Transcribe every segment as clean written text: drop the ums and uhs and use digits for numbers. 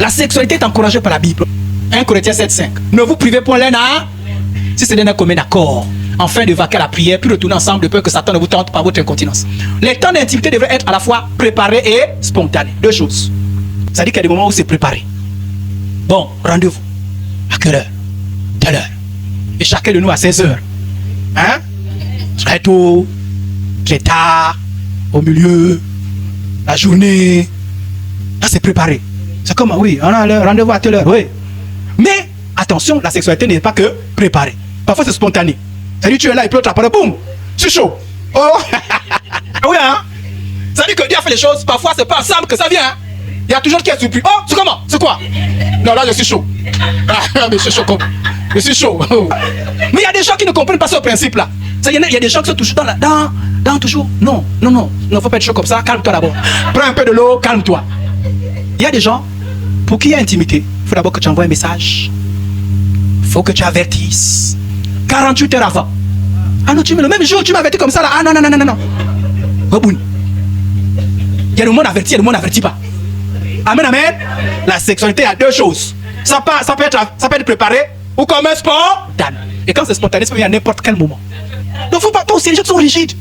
La sexualité est encouragée par la Bible. 1 Corinthiens 7,5. Ne vous privez point l'un à, si c'est d'un commun accord, afin de vaquer à la prière, puis retourner ensemble de peur que Satan ne vous tente par votre incontinence. Les temps d'intimité devraient être à la fois préparés et spontanés. Deux choses. Ça dit qu'il y a des moments où c'est préparé. Bon, rendez-vous. À quelle heure? Telle heure. Et chacun de nous à 16 heures. Hein? Très tôt, très tard, au milieu, la journée. Là, c'est préparé. C'est comme, oui, on a le rendez-vous à telle heure, oui. Mais, attention, la sexualité n'est pas que préparée. Parfois, c'est spontané. C'est-à-dire, tu es là et puis l'autre apparaît, boum, c'est chaud. Oh, oui, hein? Ça dit que Dieu a fait les choses, parfois, c'est pas ensemble que ça vient. Hein? Il y a toujours qui est surpris. Oh, c'est comment? C'est quoi? Non, là, je suis chaud. Ah, mais je suis chaud comme. Je suis chaud. Mais il y a des gens qui ne comprennent pas ce principe-là. Il y a des gens qui sont toujours dans toujours. Non, ne faut pas être chaud comme ça. Calme-toi d'abord. Prends un peu de l'eau, calme-toi. Il y a des gens, pour qui il y a intimité, il faut d'abord que tu envoies un message. Il faut que tu avertisses. 48 heures avant. Ah non, le même jour, tu m'as averti comme ça là. Ah non. Reboune. Il y a le monde averti, il y a le monde n'avertit pas. Amen. La sexualité a deux choses. Ça peut être préparé ou comme un spontané. Et quand c'est spontané, ça peut venir à n'importe quel moment. Donc, faut pas. Donc, les gens sont rigides.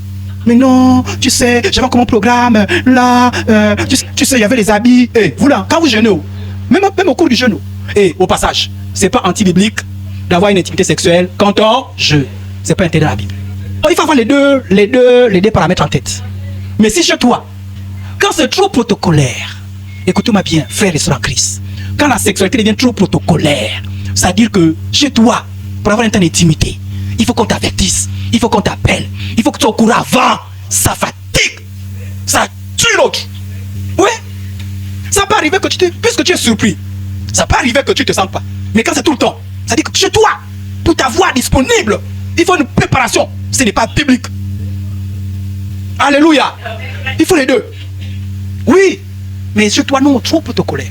Mais non, tu sais, j'avais comme programme. Là, tu sais, il y avait les habits. Et vous là, quand vous jeûnez, même au cours du jeûne, et au passage, c'est pas anti-biblique d'avoir une intimité sexuelle quand on jeûne. C'est pas interdit dans la Bible. Donc, il faut avoir les deux paramètres en tête. Mais si chez toi, quand c'est trop protocolaire, écoutez-moi bien, frères et sœurs en Christ, quand la sexualité devient trop protocolaire, c'est-à-dire que chez toi, pour avoir un temps d'intimité, il faut qu'on t'avertisse, il faut qu'on t'appelle, il faut que tu sois au courant avant. Ça fatigue, ça tue l'autre. Oui, ça peut arriver que puisque tu es surpris, ça peut arriver que tu ne te sens pas. Mais quand c'est tout le temps, ça dit que chez toi, pour t'avoir disponible, il faut une préparation. Ce n'est pas biblique. Alléluia. Il faut les deux. Oui, mais chez toi, non, trop protocolaire.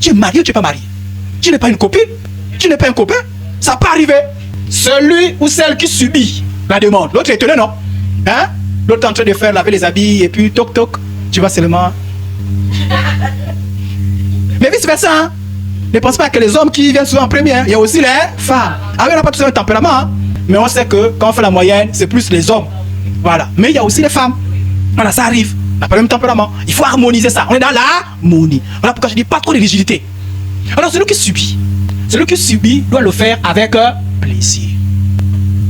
Tu es marié ou tu n'es pas marié? Tu n'es pas une copine? Tu n'es pas un copain? Ça peut arriver. Celui ou celle qui subit la demande. L'autre est étonné, non? Hein? L'autre est en train de faire laver les habits et puis toc toc. Tu vas seulement. Mais vice versa, hein? Ne pense pas que les hommes qui viennent souvent en premier, hein? Il y a aussi les femmes. Ah oui, on n'a pas tous le même tempérament, hein? Mais on sait que quand on fait la moyenne, c'est plus les hommes. Voilà. Mais il y a aussi les femmes. Voilà, ça arrive. On n'a pas le même tempérament. Il faut harmoniser ça. On est dans l'harmonie. Voilà pourquoi je dis pas trop de rigidité. Alors, celui qui subit doit le faire avec plaisir.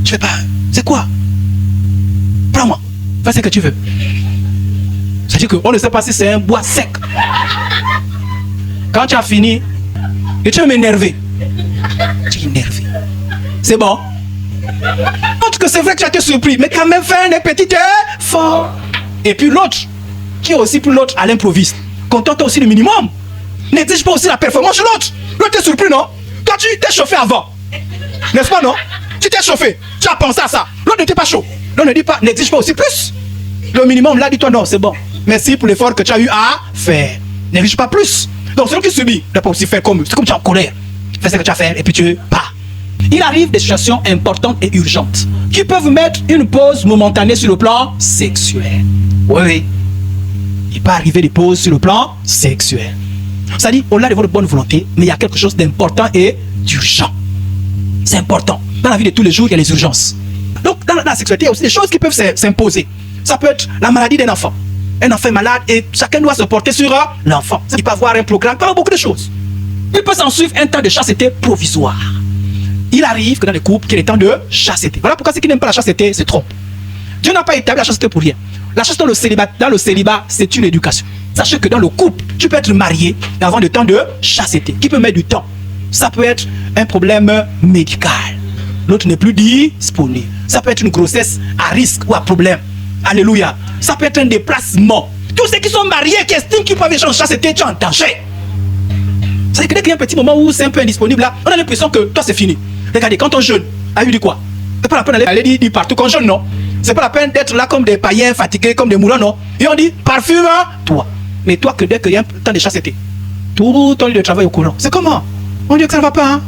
Tu fais pas. C'est quoi? Prends-moi. Fais ce que tu veux. C'est-à-dire qu'on ne sait pas si c'est un bois sec. Quand tu as fini, et tu veux m'énerver. Tu es énervé. C'est bon. Montre que c'est vrai que tu as été surpris, mais quand même fais un petit effort. Et puis l'autre, qui est aussi pour l'autre à l'improviste, contente aussi le minimum. N'exige pas aussi la performance de l'autre. L'autre est surpris, non? Quand tu t'es chauffé avant, n'est-ce pas, non? Tu t'es chauffé, tu as pensé à ça. L'autre n'était pas chaud. L'autre ne dit pas, n'exige pas aussi plus. Le minimum, là, dis-toi non, c'est bon. Merci pour l'effort que tu as eu à faire. N'exige pas plus. Donc, celui qui subit, ne doit pas aussi faire comme. C'est comme tu es en colère. Fais ce que tu as fait et puis tu pars. Il arrive des situations importantes et urgentes qui peuvent mettre une pause momentanée sur le plan sexuel. Oui. Il peut arriver des pauses sur le plan sexuel. Ça dit, au-delà de votre bonne volonté, mais il y a quelque chose d'important et d'urgent. C'est important. Dans la vie de tous les jours, il y a les urgences. Donc, dans la sexualité, il y a aussi des choses qui peuvent s'imposer. Ça peut être la maladie d'un enfant. Un enfant est malade et chacun doit se porter sur l'enfant. Il peut avoir un programme, il peut avoir beaucoup de choses. Il peut s'en suivre un temps de chasteté provisoire. Il arrive que dans les couples, qu'il y ait des temps de chasteté. Voilà pourquoi ceux qui n'aiment pas la chasteté se trompent. Dieu n'a pas établi la chasteté pour rien. La chasteté dans le célibat, c'est une éducation. Sachez que dans le couple, tu peux être marié et avoir le temps de chasteté, qui peut mettre du temps. Ça peut être un problème médical. L'autre n'est plus disponible. Ça peut être une grossesse à risque ou à problème. Alléluia. Ça peut être un déplacement. Tous ceux qui sont mariés, qui estiment qu'ils peuvent échanger chasteté, tu es en danger. C'est que dès qu'il y a un petit moment où c'est un peu indisponible, là, on a l'impression que toi c'est fini. Regardez, quand on jeûne, a eu dit quoi? C'est pas la peine d'aller dire partout qu'on jeûne, non? C'est pas la peine d'être là comme des païens fatigués, comme des moulins, non? Et on dit, parfume toi. Mais toi, que dès qu'il y a un temps de chasteté, tout ton lieu de travail au courant. C'est comment? On dit que ça ne va pas, hein?